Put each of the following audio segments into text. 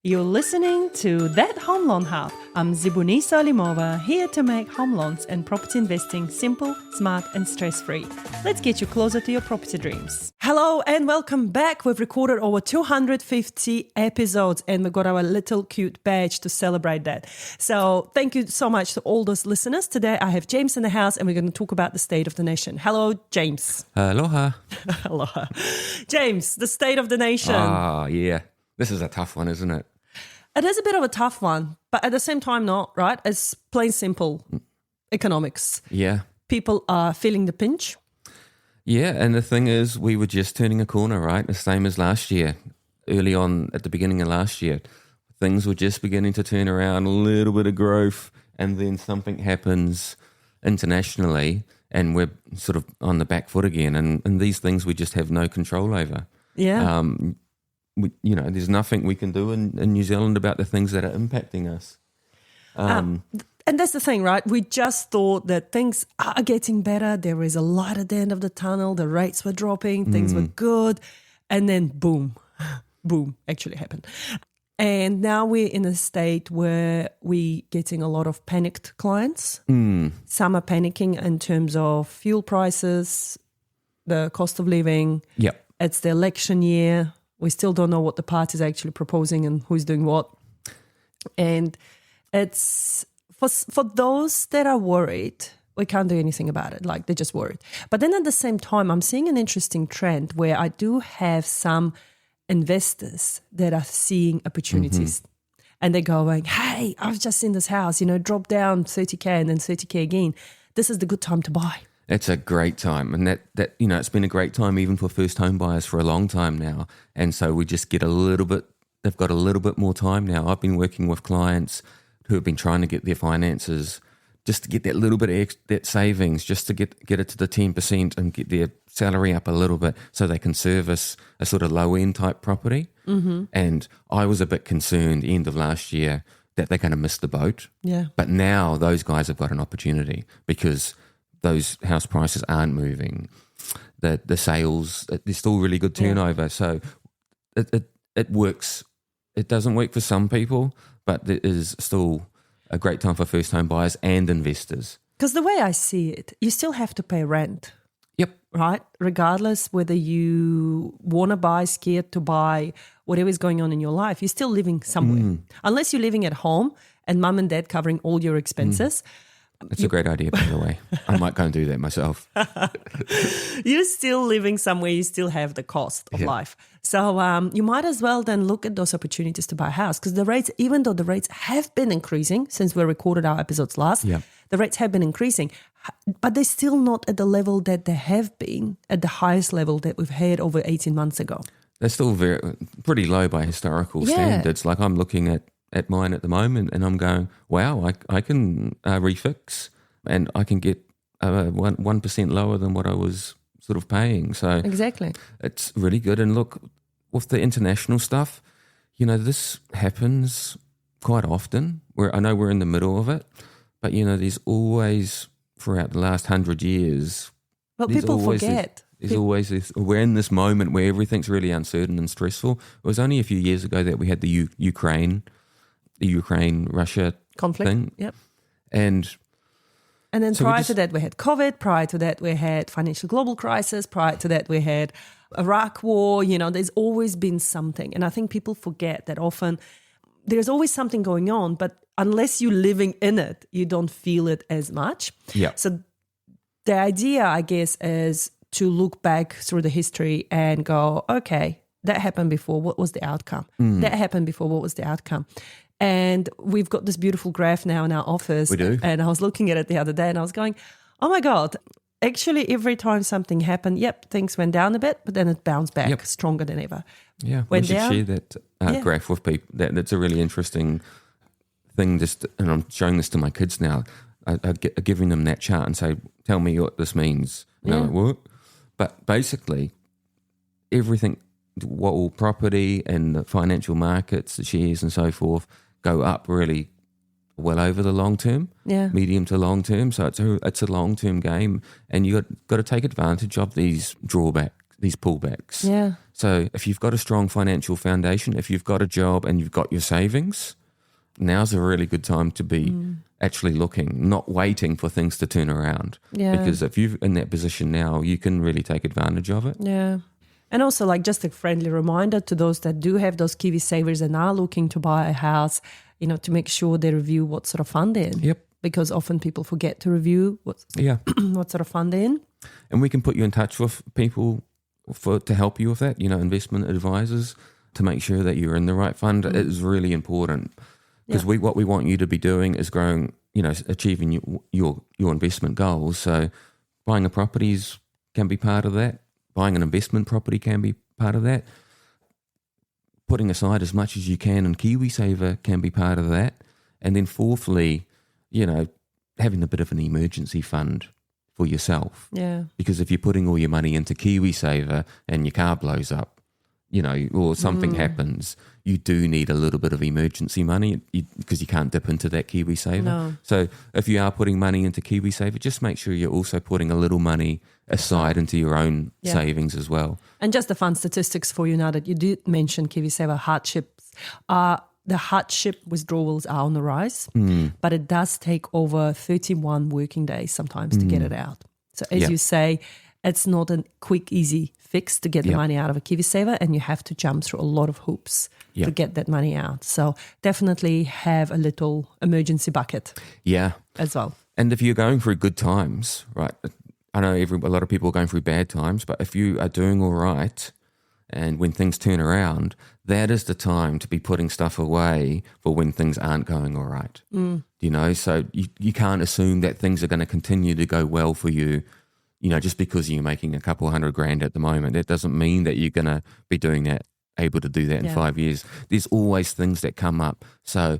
You're listening to That Home Loan Hub. I'm Zibuni Solimova, here to make home loans and property investing simple, smart and stress-free. Let's get you closer to your property dreams. Hello and welcome back. We've recorded over 250 episodes and we've got our little cute badge to celebrate that. So thank you so much to all those listeners. Today I have James in the house and we're going to talk about the state of the nation. Hello, James. Aloha. Aloha. James, the state of the nation. Ah, yeah. This is a tough one, isn't it? It is a bit of a tough one, but at the same time not, right? It's plain simple economics. Yeah. People are feeling the pinch. Yeah, and the thing is, we were just turning a corner, right? The same as last year. Early on, at the beginning of last year, things were just beginning to turn around, a little bit of growth, and then something happens internationally, and we're sort of on the back foot again. And these things we just have no control over. Yeah. There's nothing we can do in New Zealand about the things that are impacting us. And that's the thing, right? We just thought that things are getting better. There is a light at the end of the tunnel. The rates were dropping. Things were good. And then boom, actually happened. And now we're in a state where we're getting a lot of panicked clients. Some are panicking in terms of fuel prices, the cost of living. Yep. It's the election year. We still don't know what the party is actually proposing and who's doing what. And it's for those that are worried, we can't do anything about it. Like, they're just worried. But then at the same time, I'm seeing an interesting trend where I do have some investors that are seeing opportunities. And they're going, hey, I've just seen this house, drop down 30K and then 30K again. This is the good time to buy. It's a great time, and that it's been a great time even for first home buyers for a long time now. And so we just get they've got a little bit more time now. I've been working with clients who have been trying to get their finances, just to get that little bit of that savings, just to get it to the 10% and get their salary up a little bit so they can service a sort of low-end type property. And I was a bit concerned end of last year that they're going to miss the boat. Yeah. But now those guys have got an opportunity because those house prices aren't moving. The sales, there's still really good turnover. Yeah. So it works. It doesn't work for some people, but it is still a great time for first home buyers and investors. Because the way I see it, you still have to pay rent. Yep. Right? Regardless whether you want to buy, scared to buy, whatever is going on in your life, you're still living somewhere. Unless you're living at home and mum and dad covering all your expenses. It's a great idea, by the way. I might go and do that myself. You're still living somewhere, you still have the cost of life. So you might as well then look at those opportunities to buy a house, because the rates, even though the rates have been increasing since we recorded our episodes last, the rates have been increasing, but they're still not at the level that they have been, at the highest level that we've had over 18 months ago. They're still pretty low by historical standards. Like, I'm looking at mine at the moment and I'm going, wow, I can refix and I can get 1% lower than what I was sort of paying. So exactly, it's really good. And look, with the international stuff, this happens quite often. I know we're in the middle of it, but there's always, throughout the last 100 years, but people forget. There's always this, we're in this moment where everything's really uncertain and stressful. It was only a few years ago that we had the Ukraine-Russia conflict thing. Yep. And then so prior to that, we had COVID. Prior to that, we had financial global crisis. Prior to that, we had Iraq war. There's always been something. And I think people forget that often there's always something going on, but unless you're living in it, you don't feel it as much. Yeah. So the idea, I guess, is to look back through the history and go, okay, that happened before. What was the outcome? That happened before. What was the outcome? And we've got this beautiful graph now in our office. We do. And I was looking at it the other day and I was going, oh my God, actually every time something happened, things went down a bit, but then it bounced back stronger than ever. Yeah, we should share that graph with people. That's a really interesting thing. And I'm showing this to my kids now. I'm giving them that chart and say, tell me what this means. And they're like, what? But basically, everything, property and the financial markets, the shares and so forth, go up really well over the long term, medium to long term. So it's a long term game, and you got to take advantage of these pullbacks. Yeah. So if you've got a strong financial foundation, if you've got a job and you've got your savings, now's a really good time to be actually looking, not waiting for things to turn around. Yeah. Because if you're in that position now, you can really take advantage of it. Yeah. And also, like, just a friendly reminder to those that do have those Kiwi savers and are looking to buy a house, to make sure they review what sort of fund they're in. Yep. Because often people forget to review what sort of fund they're in. And we can put you in touch with people to help you with that, investment advisors, to make sure that you're in the right fund. It is really important because what we want you to be doing is growing, achieving your investment goals. So buying a properties can be part of that. Buying an investment property can be part of that. Putting aside as much as you can in KiwiSaver can be part of that. And then fourthly, having a bit of an emergency fund for yourself. Yeah. Because if you're putting all your money into KiwiSaver and your car blows up, or something happens, you do need a little bit of emergency money because you can't dip into that KiwiSaver. No. So if you are putting money into KiwiSaver, just make sure you're also putting a little money aside into your own savings as well. And just the fun statistics for you now that you did mention KiwiSaver hardships. The hardship withdrawals are on the rise, but it does take over 31 working days sometimes to get it out. So as you say, it's not a quick, easy fix to get the money out of a KiwiSaver, and you have to jump through a lot of hoops to get that money out. So definitely have a little emergency bucket as well. And if you're going through good times, right, I know a lot of people are going through bad times, but if you are doing all right and when things turn around, that is the time to be putting stuff away for when things aren't going all right. So you can't assume that things are going to continue to go well for you, just because you're making a couple $100,000 at the moment. That doesn't mean that you're going to be able to do that in 5 years. There's always things that come up. So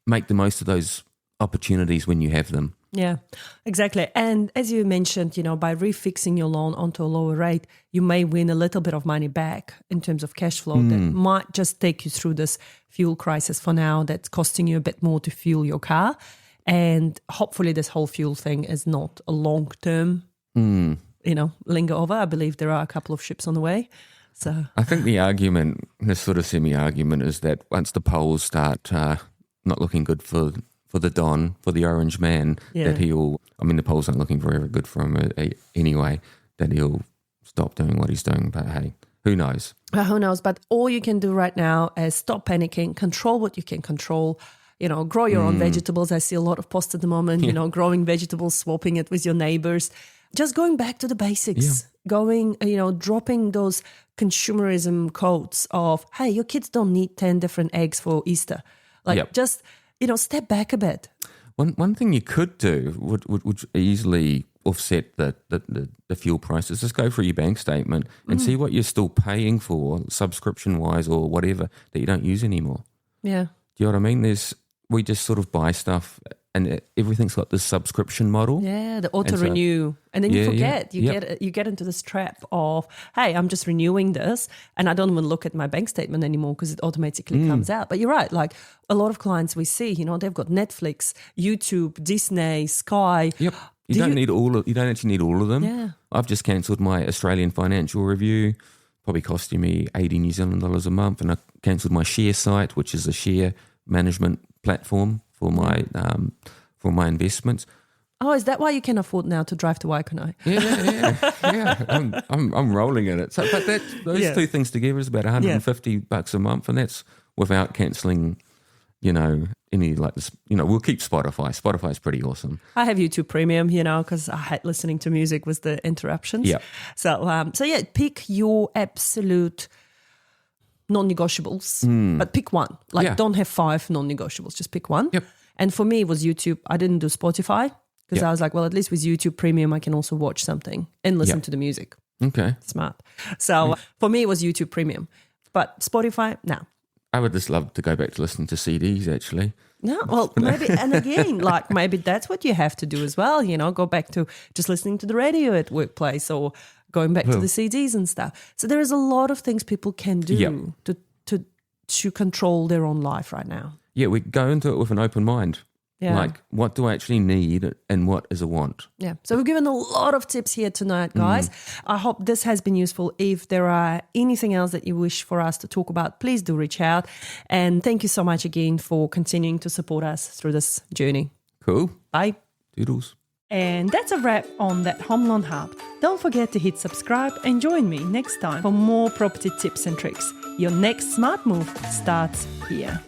make the most of those opportunities when you have them. Yeah, exactly. And as you mentioned, by refixing your loan onto a lower rate, you may win a little bit of money back in terms of cash flow that might just take you through this fuel crisis for now that's costing you a bit more to fuel your car. And hopefully this whole fuel thing is not a long-term, linger over. I believe there are a couple of ships on the way. So I think the argument, this sort of semi-argument, is that once the polls start not looking good for the Don, for the orange man, that the polls aren't looking very good for him anyway, that he'll stop doing what he's doing. But hey, who knows? Who knows? But all you can do right now is stop panicking, control what you can control, grow your own vegetables. I see a lot of posts at the moment, growing vegetables, swapping it with your neighbors, just going back to the basics, dropping those consumerism codes of, hey, your kids don't need 10 different eggs for Easter. Just step back a bit. One thing you could do would easily offset the fuel prices. Just go through your bank statement and see what you're still paying for, subscription-wise or whatever, that you don't use anymore. Yeah. Do you know what I mean? We just sort of buy stuff and everything's got this subscription model. Yeah, the auto-renew. And then you forget. You get into this trap of, hey, I'm just renewing this and I don't even look at my bank statement anymore because it automatically comes out. But you're right. Like a lot of clients we see, they've got Netflix, YouTube, Disney, Sky. Yep. You don't actually need all of them. Yeah. I've just cancelled my Australian Financial Review, probably costing me 80 New Zealand dollars a month, and I cancelled my share site, which is a share management platform for my investments. Oh, is that why you can afford now to drive to Waikanae? Yeah. I'm rolling in it. So, but those two things together is about $150 a month, and that's without cancelling, any like this. We'll keep Spotify. Spotify's pretty awesome. I have YouTube Premium, because I hate listening to music with the interruptions. Yeah. So pick your absolute non-negotiables, but pick one. Don't have 5 non-negotiables, just pick one. Yep. And for me, it was YouTube. I didn't do Spotify because I was like, well, at least with YouTube Premium, I can also watch something and listen to the music. Okay. Smart. So for me, it was YouTube Premium. But Spotify, no. I would just love to go back to listening to CDs, actually. No, well, maybe, and again, maybe that's what you have to do as well, go back to just listening to the radio at workplace or going back to the CDs and stuff. So there is a lot of things people can do to control their own life right now. Yeah, we go into it with an open mind. Yeah. Like, what do I actually need and what is a want? Yeah. So we've given a lot of tips here tonight, guys. I hope this has been useful. If there are anything else that you wish for us to talk about, please do reach out. And thank you so much again for continuing to support us through this journey. Cool. Bye. Doodles. And that's a wrap on That Home Loan Hub. Don't forget to hit subscribe and join me next time for more property tips and tricks. Your next smart move starts here.